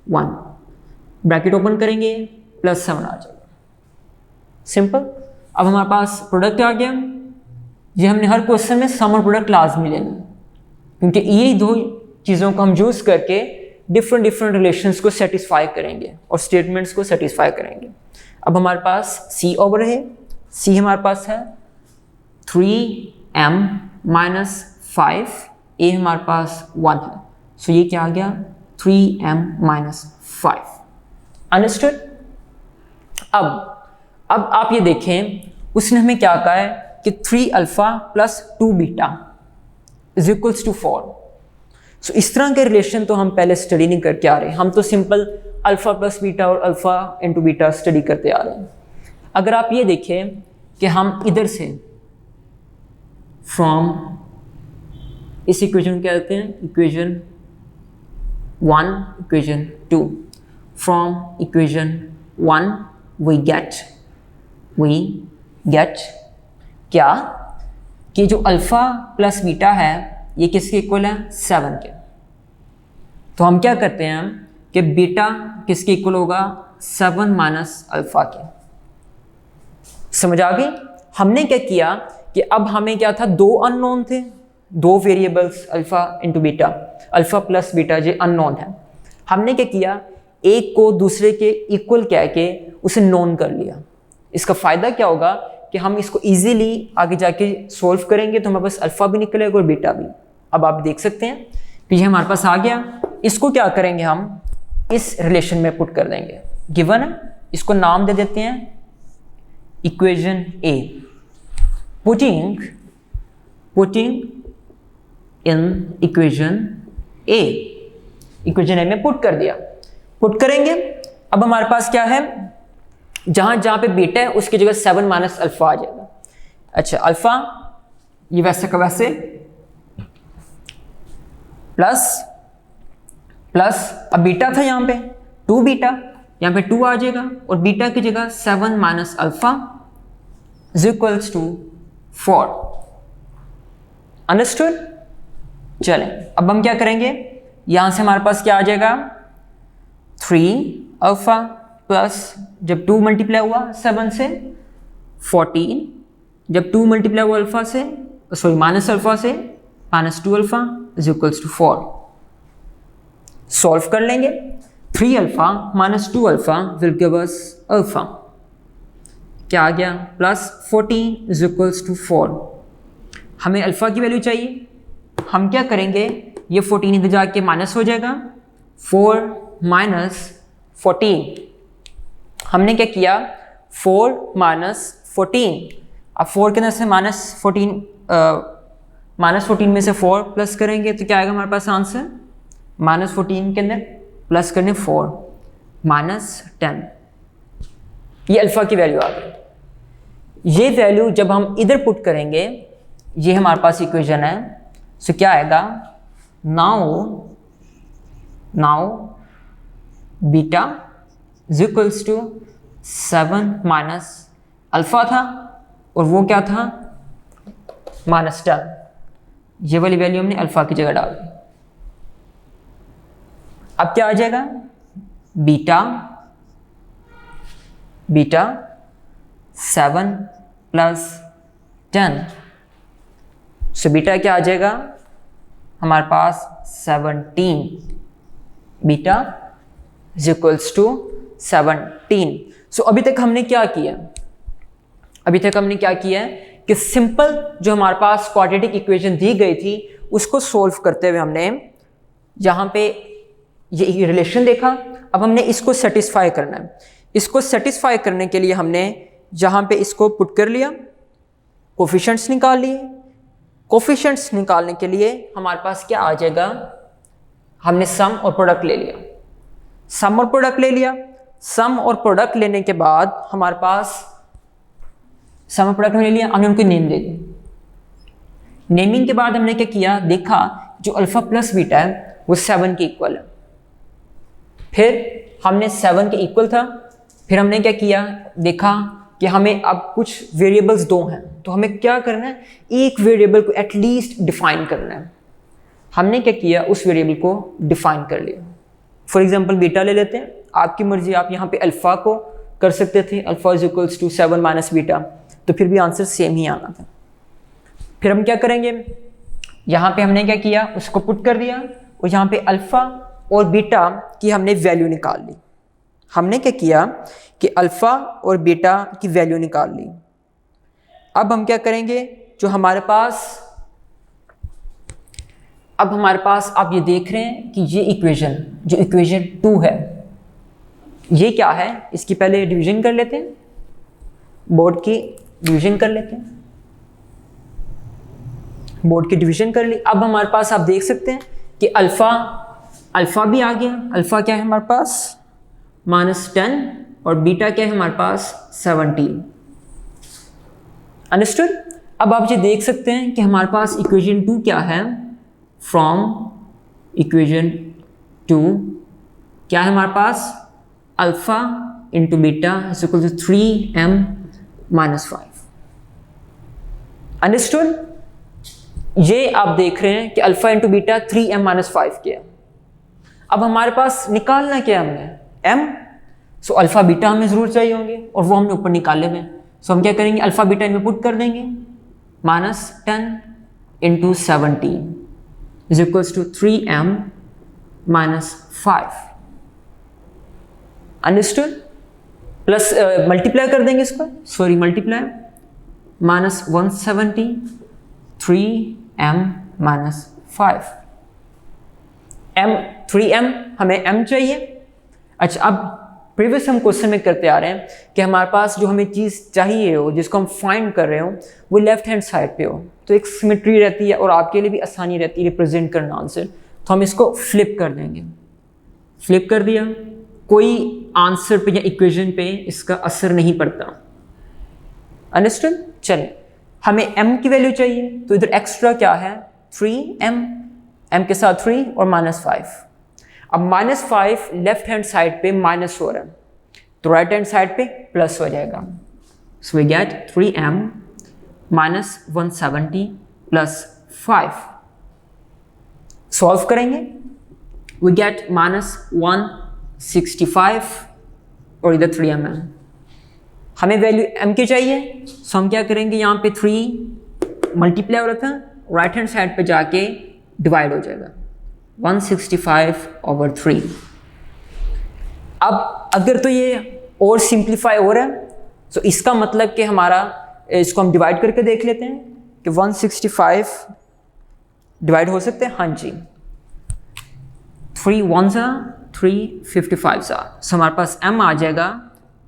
1 ब्रैकेट ओपन करेंगे, प्लस 7 आ जाएगा, सिंपल। अब हमारे पास प्रोडक्ट आ गया। ये हमने हर क्वेश्चन में सम और प्रोडक्ट लाजमी लेना, क्योंकि यही दो चीज़ों को हम यूज़ करके डिफरेंट रिलेशंस को सेटिस्फाई करेंगे और स्टेटमेंट्स को सेटिस्फाई करेंगे। अब हमारे पास सी ओवर है, सी हमारे पास है 3m माइनस 5, ए हमारे पास 1 है, सो ये क्या आ गया, 3m माइनस 5। अंडरस्टूड? अब आप ये देखें, उसने हमें क्या कहा है कि 3 alpha plus 2 beta is equals to 4। So इस तरह के रिलेशन तो हम पहले स्टडी नहीं करके आ रहे, हम तो सिंपल अल्फ़ा प्लस बीटा और अल्फ़ा इंटू बीटा स्टडी करते आ रहे हैं। अगर आप ये देखें कि हम इधर से फ्रॉम इस इक्वेशन क्या कहते हैं, equation 1, equation 2, from equation 1 we get क्या कि जो अल्फ़ा प्लस बीटा है ये किसके इक्वल है, 7 के। तो हम क्या करते हैं कि बीटा किसके इक्वल होगा, 7 माइनस अल्फ़ा के। समझ आ गई? हमने क्या किया कि अब हमें क्या था, 2 अननोन थे, 2 variables alpha into beta, alpha plus beta जो अननोन है। हमने क्या किया, एक को दूसरे के इक्वल कह के उसे नोन कर लिया। इसका फ़ायदा क्या होगा कि हम इसको इजीली आगे जाके सॉल्व करेंगे तो हमारे पास अल्फ़ा भी निकलेगा और बीटा भी। अब आप देख सकते हैं कि ये हमारे पास आ गया। इसको क्या करेंगे, हम इस रिलेशन में पुट कर देंगे, गिवन है, इसको नाम दे देते हैं equation A. Putting in equation A, equation A में पुट कर दिया, पुट करेंगे। अब हमारे पास क्या है, जहाँ पे बीटा है उसकी जगह 7 माइनस अल्फ़ा आ जाएगा। अच्छा, अल्फ़ा ये वैसे का वैसे प्लस अब बीटा था यहाँ पे 2 बीटा, यहाँ पे 2 आ जाएगा और बीटा की जगह 7 minus alpha is equals to 4। Understood? चलें, अब हम क्या करेंगे, यहाँ से हमारे पास क्या आ जाएगा, 3 अल्फ़ा प्लस जब 2 मल्टीप्लाई हुआ 7 से 14, जब 2 मल्टीप्लाई हुआ अल्फ़ा से, सॉरी माइनस अल्फ़ा से, minus 2 alpha is equals to 4। Solve कर लेंगे, 3 alpha minus 2 alpha will give us alpha, क्या आ गया, प्लस 14 इज इक्वल्स टू 4। हमें अल्फ़ा की वैल्यू चाहिए, हम क्या करेंगे, ये 14 इधर जाके माइनस हो जाएगा, 4 माइनस 14, हमने क्या किया, 4 माइनस 14, अब 4 के अंदर से माइनस 14 में से 4 प्लस करेंगे तो क्या आएगा हमारे पास आंसर, माइनस 14 के अंदर प्लस करने 4 माइनस 10, ये अल्फ़ा की वैल्यू आ गई। ये वैल्यू जब हम इधर पुट करेंगे, ये हमारे पास इक्वेशन है, सो क्या आएगा, now beta is equals to 7 minus alpha था और वो क्या था, माइनस 10। ये वाली वैल्यू हमने अल्फ़ा की जगह डाल दी। अब क्या आ जाएगा, बीटा 7 प्लस 10, सो बीटा क्या आ जाएगा हमारे पास 17, बीटा इज इक्वल्स टू 17। सो अभी तक हमने क्या किया, कि सिंपल जो हमारे पास क्वाड्रेटिक इक्वेशन दी गई थी उसको सोल्व करते हुए हमने यहाँ पे ये रिलेशन देखा। अब हमने इसको सेटिस्फाई करना है। इसको सेटिस्फाई करने के लिए हमने यहाँ पे इसको पुट कर लिया, कोफिशिएंट्स निकाल लिए। कोफिशिएंट्स निकालने के लिए हमारे पास क्या आ जाएगा, हमने सम और प्रोडक्ट ले लिया। सम और प्रोडक्ट लेने के बाद हमारे पास सम और प्रोडक्ट हमने लिया, हमने उनको नेम दे दी। नेमिंग के बाद हमने क्या किया, देखा जो अल्फा प्लस बीटा है वो 7 के इक्वल है। फिर हमने 7 के इक्वल था, फिर हमने क्या किया, देखा कि हमें अब कुछ वेरिएबल्स दो हैं, तो हमें क्या करना है, एक वेरिएबल को एटलीस्ट डिफाइन करना है। हमने क्या किया, उस वेरिएबल को डिफाइन कर लिया। फॉर एग्जांपल बीटा ले लेते हैं, आपकी मर्जी, आप यहाँ पे अल्फा को कर सकते थे, alpha is equals to 7 minus beta, तो फिर भी आंसर सेम ही आना था। फिर हम क्या करेंगे, यहाँ पे हमने क्या किया, उसको पुट कर दिया और यहाँ पे अल्फा और बीटा की हमने वैल्यू निकाल ली। हमने क्या किया कि अल्फा और बीटा की वैल्यू निकाल ली। अब हम क्या करेंगे, जो हमारे पास आप ये देख रहे हैं कि ये इक्वेशन, जो इक्वेशन 2 है, ये क्या है, इसकी पहले डिवीजन कर लेते हैं, बोर्ड की डिवीजन कर लेते हैं। बोर्ड की डिवीजन कर ली। अब हमारे पास आप देख सकते हैं कि अल्फा भी आ गया। अल्फा क्या है हमारे पास, -10, और बीटा क्या है हमारे पास 17। अंडरस्टूड। अब आप ये देख सकते हैं कि हमारे पास इक्वेशन 2 क्या है, फ्रॉम इक्वेशन 2 क्या है हमारे पास, alpha into beta is equal to 3m-5। Understood. ये आप देख रहे हैं कि अल्फा इंटू बीटा 3m-5 किया। अब हमारे पास निकालना क्या है हमने, m, सो अल्फा बीटा हमें जरूर चाहिए होंगे और वो हमने ऊपर निकाले हुए। सो हम क्या करेंगे, अल्फा बीटा इनमें पुट कर देंगे, -10 into 17 is equals to 3m-5। Understood. Plus multiply कर देंगे इसको, सॉरी मल्टीप्लाई, -170 3m-5 3m हमें m चाहिए। अच्छा, अब प्रीवियस हम क्वेश्चन में करते आ रहे हैं कि हमारे पास जो हमें चीज़ चाहिए हो, जिसको हम फाइंड कर रहे हो, वो लेफ्ट हैंड साइड पे हो, तो एक सिमेट्री रहती है और आपके लिए भी आसानी रहती है रिप्रेजेंट करना आंसर। तो हम इसको फ्लिप कर देंगे। फ्लिप कर दिया, कोई आंसर पे या इक्वेशन पे इसका असर नहीं पड़ता। अंडरस्टूड। चलिए, हमें m की वैल्यू चाहिए, तो इधर एक्स्ट्रा क्या है, 3m, m के साथ 3 और -5। अब -5 लेफ्ट हैंड साइड पे माइनस हो रहा है, तो राइट हैंड साइड पे प्लस हो जाएगा। So we get 3m-170 + 5। सॉल्व करेंगे, वी गेट -165 और इधर 3m है। हमें वैल्यू m की चाहिए, सो हम क्या करेंगे, यहाँ पे 3 मल्टीप्लाई हो रहा था, राइट हैंड साइड पे जाके डिवाइड हो जाएगा, 165/3। अब अगर तो ये और सिंप्लीफाई हो रहा है, तो इसका मतलब कि हमारा, इसको हम डिवाइड करके देख लेते हैं कि 165 डिवाइड हो सकते हैं। हाँ जी, 3 1 सा 3 55 सा, सो हमारे पास m आ जाएगा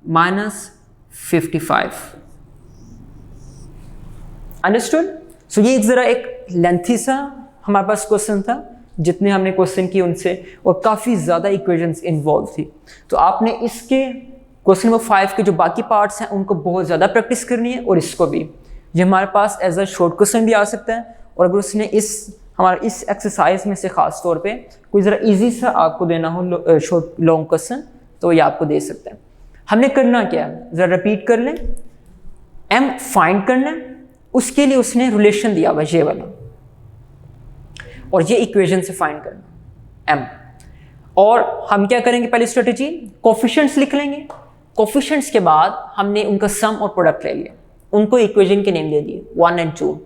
-55। अंडरस्टूड। सो ये ज़रा एक लेंथी सा हमारे पास क्वेश्चन था, जितने हमने क्वेश्चन किए उनसे, और काफ़ी ज़्यादा इक्वेशंस इन्वॉल्व थी। तो आपने इसके क्वेश्चन नंबर 5 के जो बाकी पार्ट्स हैं उनको बहुत ज़्यादा प्रैक्टिस करनी है, और इसको भी, ये हमारे पास एज अ शॉर्ट क्वेश्चन भी आ सकता है, और अगर उसने हमारा इस एक्सरसाइज में से ख़ास तौर पे कोई ज़रा इजी सा आपको देना हो शॉर्ट लॉन्ग क्वेश्चन, तो ये आपको दे सकते हैं। हमने करना क्या है, ज़रा रिपीट कर लें। m फाइंड करना है, उसके लिए उसने रिलेशन दिया हुआ ये वाला, और ये इक्वेशन से फाइंड करना m। और हम क्या करेंगे, पहली स्ट्रेटेजी, कोफिशिएंट्स लिख लेंगे। कोफिशिएंट्स के बाद हमने उनका सम और प्रोडक्ट ले लिया, उनको इक्वेशन के नेम दे दिए 1 और 2।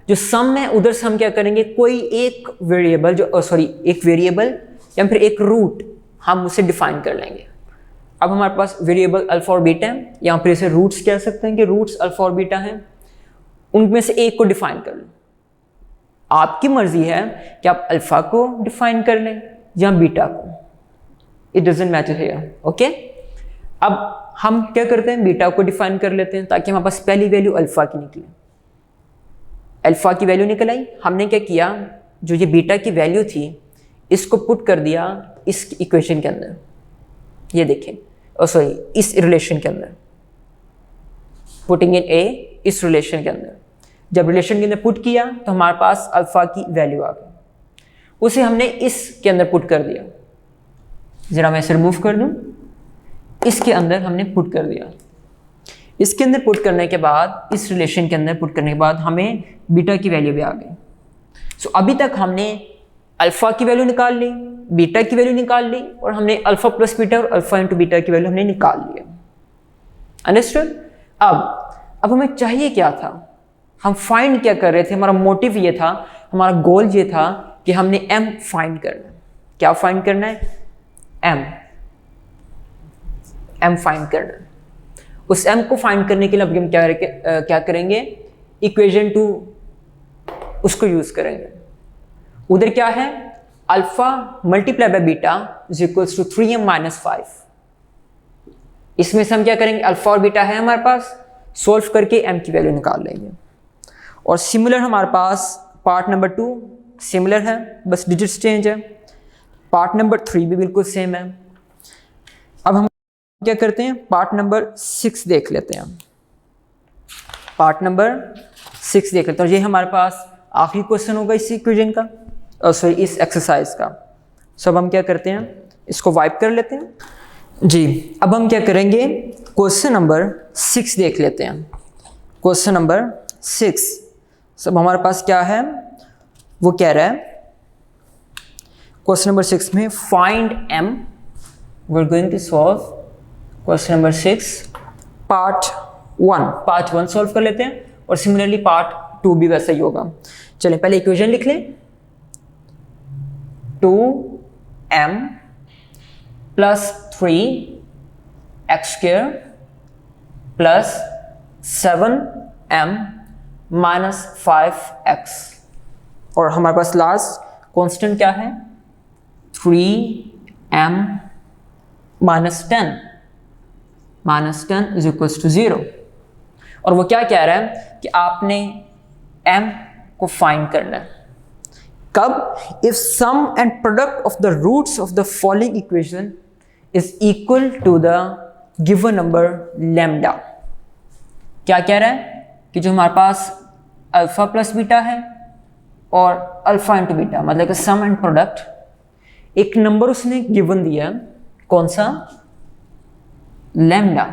जो सम है उधर से हम क्या करेंगे, कोई एक वेरिएबल एक वेरिएबल या फिर एक रूट हम उसे डिफाइन कर लेंगे। अब हमारे पास वेरिएबल अल्फा और बीटा है, या फिर इसे रूट्स कह सकते हैं कि रूट्स अल्फा और बीटा हैं, उनमें से एक को डिफाइन कर लो। आपकी मर्जी है कि आप अल्फा को डिफाइन कर लें या बीटा को, it doesn't matter here. Okay, अब हम क्या करते हैं, बीटा को डिफाइन कर लेते हैं, ताकि हमारे पास पहली वैल्यू अल्फा की निकले। अल्फा की वैल्यू निकल आई। हमने क्या किया, जो ये बीटा की वैल्यू थी, इसको पुट कर दिया इस इक्वेशन के अंदर, ये देखें, इस रिलेशन के अंदर पुटिंग इन ए इस रिलेशन के अंदर। जब रिलेशन के अंदर पुट किया तो हमारे पास अल्फ़ा की वैल्यू आ गई, उसे हमने इसके अंदर पुट कर दिया। ज़रा मैं इसे रिमूव कर दूँ, इसके अंदर हमने पुट कर दिया। इसके अंदर पुट करने के बाद, इस रिलेशन के अंदर पुट करने के बाद हमें बीटा की वैल्यू भी आ गई। सो अभी तक हमने अल्फ़ा की वैल्यू निकाल ली, बीटा की वैल्यू निकाल ली, और हमने अल्फ़ा प्लस बीटा और अल्फ़ा इंटू बीटा की वैल्यू हमने निकाल लिया। अंडरस्टूड? अब हमें चाहिए क्या था, हम फाइंड क्या कर रहे थे, हमारा मोटिव ये था, हमारा गोल ये था कि हमने m फाइंड करना है। क्या फाइंड करना है? m फाइंड करना है। उस m को फाइंड करने के लिए अब हम क्या करेंगे, इक्वेशन 2 उसको यूज करेंगे। उधर क्या है, alpha multiply by beta is equals to 3m minus 5। इसमें से हम क्या करेंगे, अल्फा और बीटा है हमारे पास, सोल्व करके m की वैल्यू निकाल लेंगे। और सिमिलर हमारे पास पार्ट नंबर 2 सिमिलर है, बस डिजिट्स चेंज है। पार्ट नंबर 3 भी बिल्कुल सेम है। अब हम क्या करते हैं, पार्ट नंबर 6 देख लेते हैं। पार्ट नंबर 6 देख लेते हैं। ये हमारे पास आखिरी क्वेश्चन होगा इस इक्वेशन का, सॉरी इस एक्सरसाइज का। सब हम क्या करते हैं, इसको वाइप कर लेते हैं जी। अब हम क्या करेंगे, क्वेश्चन नंबर 6 देख लेते हैं। क्वेश्चन नंबर 6 सब हमारे पास क्या है, वो कह रहा है क्वेश्चन नंबर 6 में find m। We are going to solve question number 6 part 1। Part 1 solve कर लेते हैं, और सिमिलरली पार्ट 2 भी वैसा ही होगा। चलिए पहले इक्वेशन लिख लें, 2m plus 3x square plus 7m minus 5x, और हमारे पास लास्ट कांस्टेंट क्या है, 3m minus 10 is equals to 0। और वो क्या कह रहा है कि आपने m को फाइंड करना है। कब? If sum and product of the roots of the following equation is equal to the given number lambda. क्या कह रहा है कि जो हमारे पास अल्फा प्लस बीटा है और अल्फा इंटू बीटा, मतलब कि सम एंड प्रोडक्ट, एक नंबर उसने गिवन दिया, कौन सा, लैम्डा।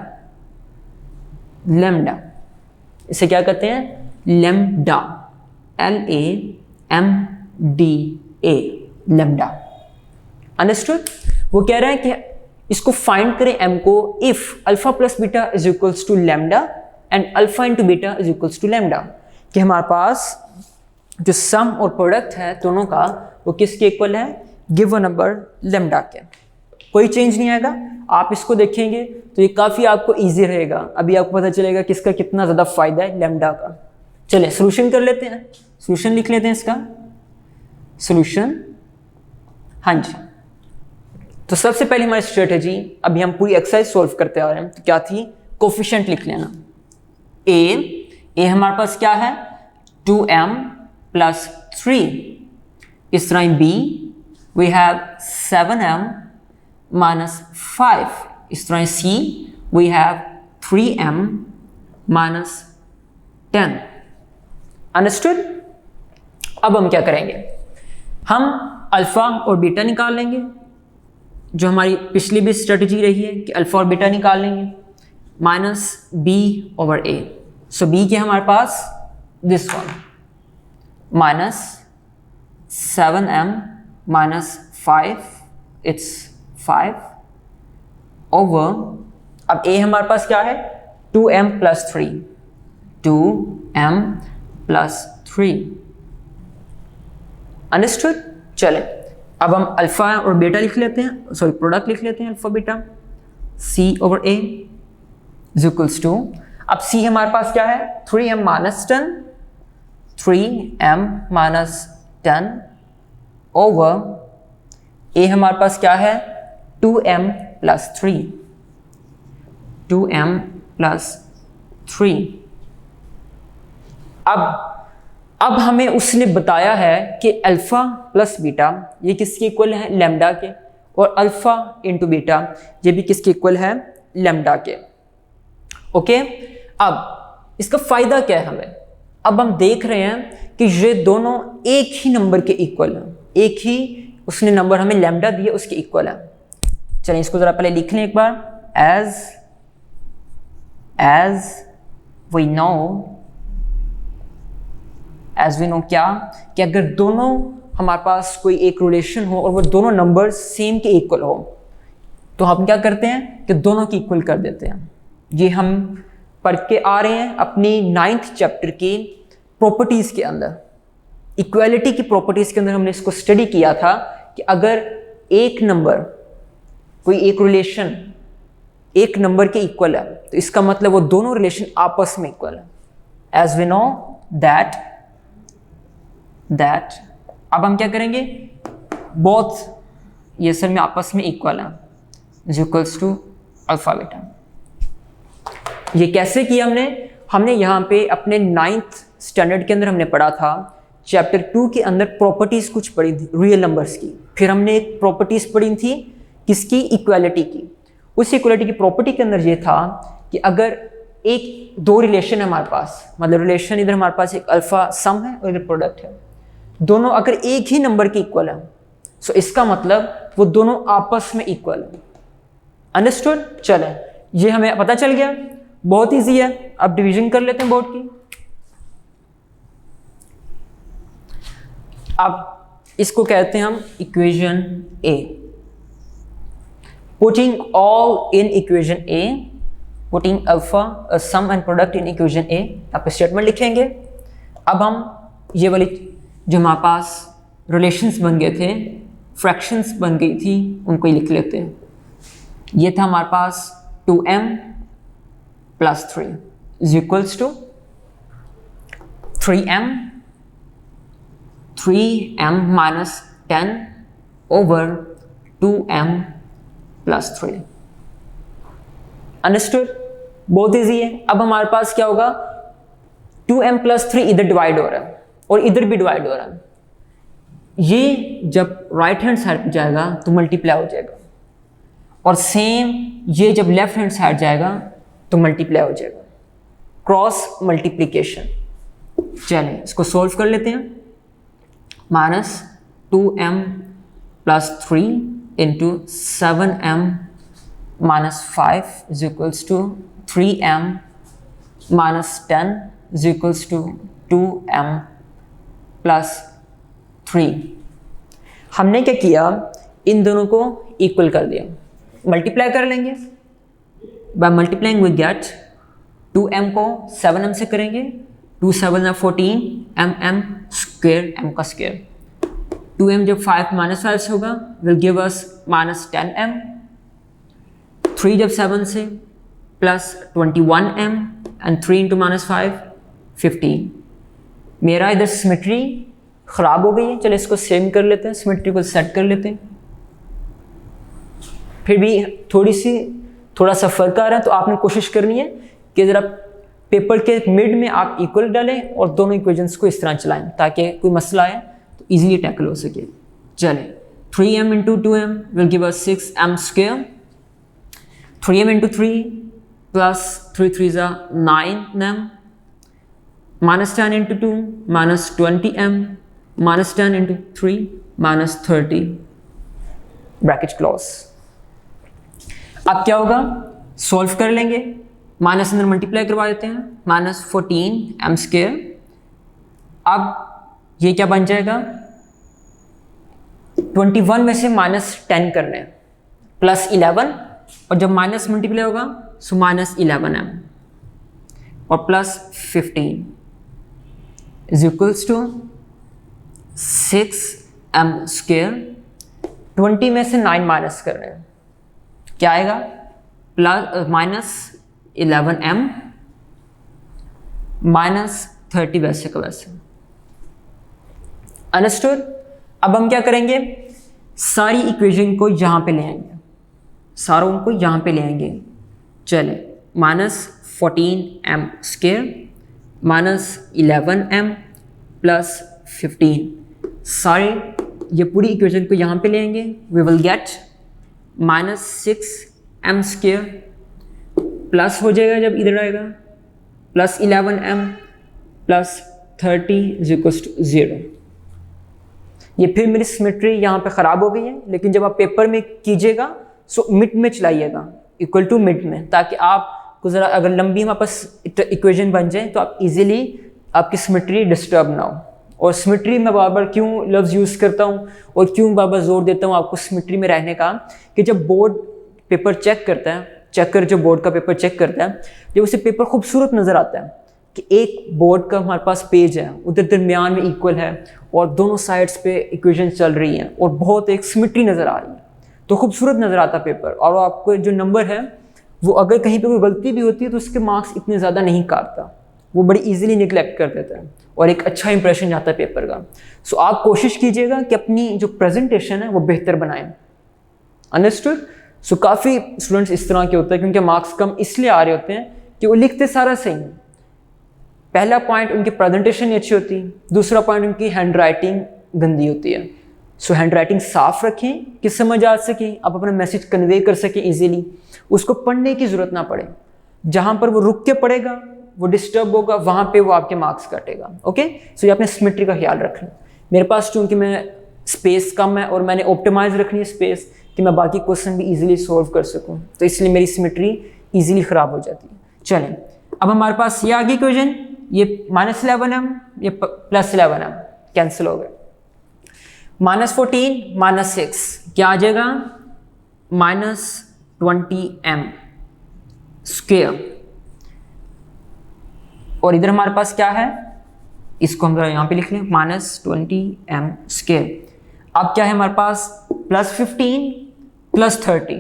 लैम्डा इसे क्या कहते हैं, लैम्डा, LAMDA, लैम्डा। अंडरस्टूड? वो कह रहा है कि इसको फाइंड करें m को if alpha plus beta is equals to lambda and alpha into beta is equals to lambda, कि हमारे पास जो सम और प्रोडक्ट है दोनों का वो किसके इक्वल है, गिवन नंबर लैम्डा के। कोई चेंज नहीं आएगा। आप इसको देखेंगे तो ये काफ़ी आपको इजी रहेगा। अभी आपको पता चलेगा कि इसका कितना ज़्यादा फायदा है लैम्डा का। चलिए सोल्यूशन कर लेते हैं, सोल्यूशन लिख लेते हैं इसका। सोल्यूशन, हाँ जी। तो सबसे पहले हमारी स्ट्रेटेजी, अभी हम पूरी एक्सरसाइज सॉल्व करते आ रहे हैं, तो क्या थी, कोफिशिएंट लिख लेना। ए हमारे पास क्या है, 2m प्लस 3। इस तरह b we have 7m minus 5। इस तरह c we have 3m minus 10। Understood? अब हम क्या करेंगे, हम अल्फा और बीटा निकाल लेंगे, जो हमारी पिछली भी स्ट्रेटजी रही है कि अल्फा और बीटा निकाल लेंगे, minus b over a। So b के हमारे पास this one, minus 7m minus 5, it's 5 over, अब a हमारे पास क्या है, 2m plus 3, 2m plus 3। Understood? चले अब हम अल्फा और बीटा लिख लेते हैं, सॉरी प्रोडक्ट लिख लेते हैं, alpha beta, c over a is equals to, अब c हमारे पास क्या है, 3m minus 10, 3m minus 10 over a हमारे पास क्या है, 2m प्लस 3, 2m प्लस 3। अब हमें उसने बताया है कि अल्फा प्लस बीटा ये किसके इक्वल है, लैम्डा के, और अल्फा इंटू बीटा ये भी किसके इक्वल है, लैम्डा के। ओके, अब इसका फ़ायदा क्या है हमें? अब हम देख रहे हैं कि ये दोनों एक ही नंबर के इक्वल हैं, एक ही उसने नंबर हमें लैम्डा दिया उसके इक्वल है। चलिए इसको ज़रा पहले लिख लें एक बार। एज वी नो क्या कि अगर दोनों हमारे पास कोई एक रिलेशन हो और वो दोनों नंबर सेम के इक्वल हो तो हम क्या करते हैं कि दोनों की इक्वल कर देते हैं। ये हम पढ़ के आ रहे हैं अपनी 9th चैप्टर की प्रॉपर्टीज़ के अंदर, इक्वालिटी की प्रॉपर्टीज़ के अंदर हमने इसको स्टडी किया था कि अगर एक नंबर कोई एक रिलेशन एक नंबर के इक्वल है तो इसका मतलब वो दोनों रिलेशन आपस में इक्वल है। एज वी नो दैट अब हम क्या करेंगे, बोथ ये असल में आपस में इक्वल है is equals to alpha beta. ये कैसे किया हमने यहाँ पे अपने 9th स्टैंडर्ड के अंदर हमने पढ़ा था, चैप्टर 2 के अंदर प्रॉपर्टीज़ कुछ पढ़ी थी रियल नंबर्स की। फिर हमने एक प्रॉपर्टीज़ पढ़ी थी किसकी, इक्वालिटी की। उस इक्वालिटी की प्रॉपर्टी के अंदर ये था कि अगर एक दो रिलेशन है हमारे पास, मतलब रिलेशन इधर हमारे पास एक अल्फा सम है और इधर प्रोडक्ट है, दोनों अगर एक ही नंबर के इक्वल है सो इसका मतलब वो दोनों आपस में इक्वल है। अंडरस्टूड? चले ये हमें पता चल गया, बहुत इजी है। अब डिवीजन कर लेते हैं बोर्ड की। अब इसको कहते हैं हम equation A. Putting all in equation A, putting alpha sum and product in equation A, आप स्टेटमेंट लिखेंगे। अब हम ये वाली जो हमारे पास रिलेशंस बन गए थे, फ्रैक्शंस बन गई थी, उनको ही लिख लेते हैं। ये था हमारे पास 2m + 3 is equals to 3m - 10 over 2m + 3। Understood? बहुत ईजी है। अब हमारे पास क्या होगा, 2m + 3 इधर डिवाइड हो रहा है और इधर भी डिवाइड हो रहा है। ये जब राइट हैंड साइड पे जाएगा तो मल्टीप्लाई हो जाएगा, और सेम ये जब लेफ्ट हैंड साइड जाएगा तो मल्टीप्लाई हो जाएगा, क्रॉस मल्टीप्लिकेशन। चलिए इसको सोल्व कर लेते हैं। -2m + 3 into 7m - 5 is equals to 3m - 10 is equals to 2m + 3। हमने क्या किया, इन दोनों को इक्वल कर दिया, मल्टीप्लाई कर लेंगे। By multiplying we get 2m को 7m से करेंगे, 2 7 are 14 mm स्क्वेयर, m का स्क्वेयर। 2m जब 5 - 5 से होगा विल गिव अस -10m, 3 जब 7 से प्लस 21m एंड 3 इंटू -5 15। मेरा इधर सिमेट्री ख़राब हो गई है, चलो इसको सेम कर लेते हैं, सिमेट्री को सेट कर लेते हैं। फिर भी थोड़ा सा फ़र्क आ रहा है, तो आपने कोशिश करनी है कि ज़रा पेपर के मिड में आप इक्वल डालें और दोनों इक्वेशंस को इस तरह चलाएं ताकि कोई मसला आए तो इजीली टैकल हो सके। चलें, 3m into 2m will give us 6m square, 3m into 3 plus 3 3 ज़ा 9m, -10 into 2 -20m, -10 into 3 -30, bracket close. अब क्या होगा, सॉल्व कर लेंगे, माइनस अंदर मल्टीप्लाई करवा देते हैं, -14m स्क्वेयर। अब ये क्या बन जाएगा, 21 में से -10 करने हैं, +11, और जब माइनस मल्टीप्लाई होगा सो -11m और +15 is equals to 6m square. 20 में से 9 माइनस कर रहे हैं, क्या आएगा, -11m -30 वैसे का वैसे। अंडरस्टूड? अब हम क्या करेंगे, सारी इक्वेशन को यहाँ पे ले आएंगे, सारों को यहाँ पे ले आएंगे। चले, -14m स्क्वेयर -11m +15, सारे ये पूरी इक्वेशन को यहाँ पे ले आएंगे। We will get -6m square, plus हो जाएगा जब इधर आएगा plus 11m plus 30 is equals to 0। ये फिर मेरी सिमेट्री यहाँ पे ख़राब हो गई है, लेकिन जब आप पेपर में कीजिएगा सो मिड में चलाइएगा, इक्वल टू मिड में, ताकि आपको ज़रा अगर लंबी हमारे पास इक्वेशन बन जाए तो आप इजीली आपकी सिमेट्री डिस्टर्ब ना हो। और सिमेट्री में बार बार क्यों लफ्ज़ यूज़ करता हूँ और क्यों बार बार जोर देता हूँ आपको सिमेट्री में रहने का, कि जब बोर्ड पेपर चेक करता है, चेकर जो बोर्ड का पेपर चेक करता है, जब उसे पेपर खूबसूरत नज़र आता है कि एक बोर्ड का हमारे पास पेज है, उधर दरमियान में इक्वल है और दोनों साइड्स पे इक्वेशन चल रही हैं और बहुत एक सिमेट्री नज़र आ रही है, तो खूबसूरत नज़र आता पेपर। और आपको जो नंबर है वो अगर कहीं पे कोई गलती भी होती है तो उसके मार्क्स इतने ज़्यादा नहीं काटता, वो बड़ी इजीली निगलेक्ट कर देता है और एक अच्छा इंप्रेशन आता है पेपर का। सो आप कोशिश कीजिएगा कि अपनी जो प्रेजेंटेशन है वो बेहतर बनाएं। अंडरस्टूड? सो काफ़ी स्टूडेंट्स इस तरह के होते हैं क्योंकि मार्क्स कम इसलिए आ रहे होते हैं कि वो लिखते सारा सही है। पहला पॉइंट उनकी प्रेजेंटेशन नहीं अच्छी होती, दूसरा पॉइंट उनकी हैंड राइटिंग गंदी होती है। सो हैंड राइटिंग साफ रखें कि समझ आ सके, आप अपना मैसेज कन्वे कर सकें इजीली, उसको पढ़ने की ज़रूरत ना पड़े। जहाँ पर वो रुक के पढ़ेगा वो डिस्टर्ब होगा, वहाँ पे वो आपके मार्क्स काटेगा। ओके, सो ये अपने सिमेट्री का ख्याल रखें। मेरे पास चूँकि मैं स्पेस कम है और मैंने ऑप्टिमाइज रखनी है स्पेस कि मैं बाकी क्वेश्चन भी इजीली सॉल्व कर सकूँ, तो इसलिए मेरी सिमेट्री इजीली ख़राब हो जाती है। चलें, अब हमारे पास ये आगे इक्वेशन, ये -11m, ये +11m कैंसिल हो गए। -14 -6 क्या आ जाएगा? -20m square. और इधर हमारे पास क्या है, इसको हम जरा यहाँ पे लिख लें, -20m स्क्वायर। अब क्या है हमारे पास? +15 +30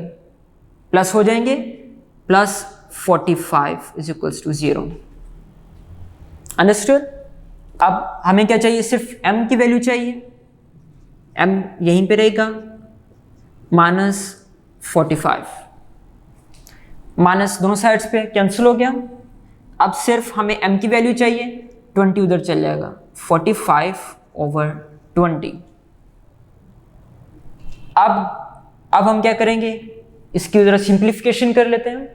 प्लस हो जाएंगे, +45 इज इक्वल्स टू 0। अंडरस्टूड? अब हमें क्या चाहिए? सिर्फ m की वैल्यू चाहिए, m यहीं पे रहेगा, -45 माइनस दोनों साइड्स पे कैंसिल हो गया। अब सिर्फ हमें m की वैल्यू चाहिए, 20 उधर चल जाएगा, 45/20। अब हम क्या करेंगे, इसकी ज़रा सिंप्लीफिकेशन कर लेते हैं।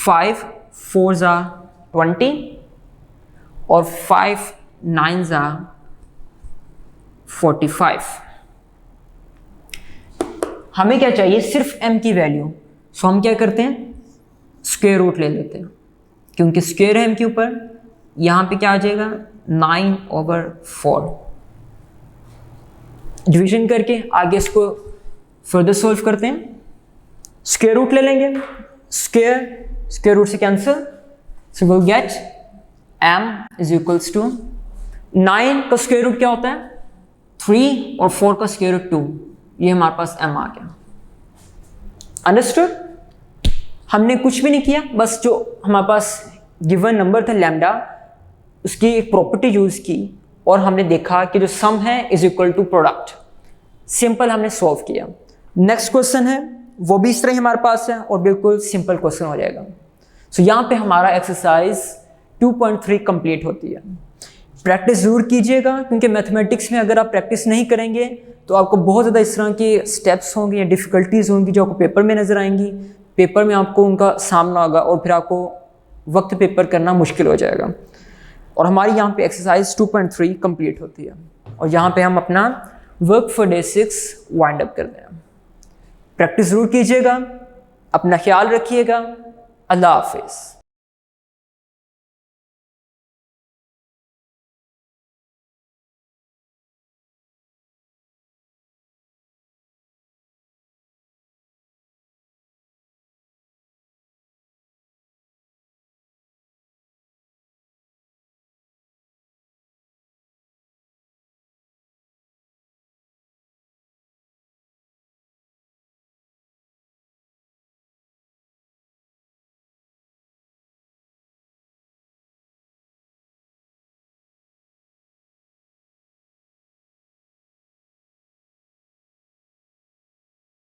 5 4 20 और 5 9 45। हमें क्या चाहिए? सिर्फ m की वैल्यू। सो हम क्या करते हैं, स्क्वायर रूट ले लेते हैं, क्योंकि स्क्वायर है m के ऊपर। यहाँ पे क्या आ जाएगा? 9/4। डिवीजन करके आगे इसको फर्दर सॉल्व करते हैं। स्क्वायर रूट ले लेंगे, स्क्वायर रूट से cancel, so will get m is equals to 9 का स्क्वायर रूट क्या होता है? 3 और 4 का स्क्वायर रूट 2। ये हमारे पास m आ गया। अंडरस्टूड? हमने कुछ भी नहीं किया, बस जो हमारे पास गिवन नंबर था लैम्डा, उसकी एक प्रॉपर्टी यूज की और हमने देखा कि जो सम है is equal to product. Simple हमने सॉल्व किया। नेक्स्ट क्वेश्चन है वो भी इस तरह ही हमारे पास है और बिल्कुल सिंपल क्वेश्चन हो जाएगा। सो यहाँ पे हमारा एक्सरसाइज 2.3 कंप्लीट होती है। प्रैक्टिस ज़रूर कीजिएगा, क्योंकि मैथमेटिक्स में अगर आप प्रैक्टिस नहीं करेंगे तो आपको बहुत ज़्यादा इस तरह के स्टेप्स होंगे या डिफ़िकल्टीज़ होंगी जो आपको पेपर में नज़र आएंगी। पेपर में आपको उनका सामना होगा और फिर आपको वक्त पेपर करना मुश्किल हो जाएगा। और हमारी यहाँ पे एक्सरसाइज 2.3 कंप्लीट होती है और यहाँ पे हम अपना work for day 6 wind up करते हैं। प्रैक्टिस ज़रूर कीजिएगा, अपना ख्याल रखिएगा। अल्लाह हाफिज़।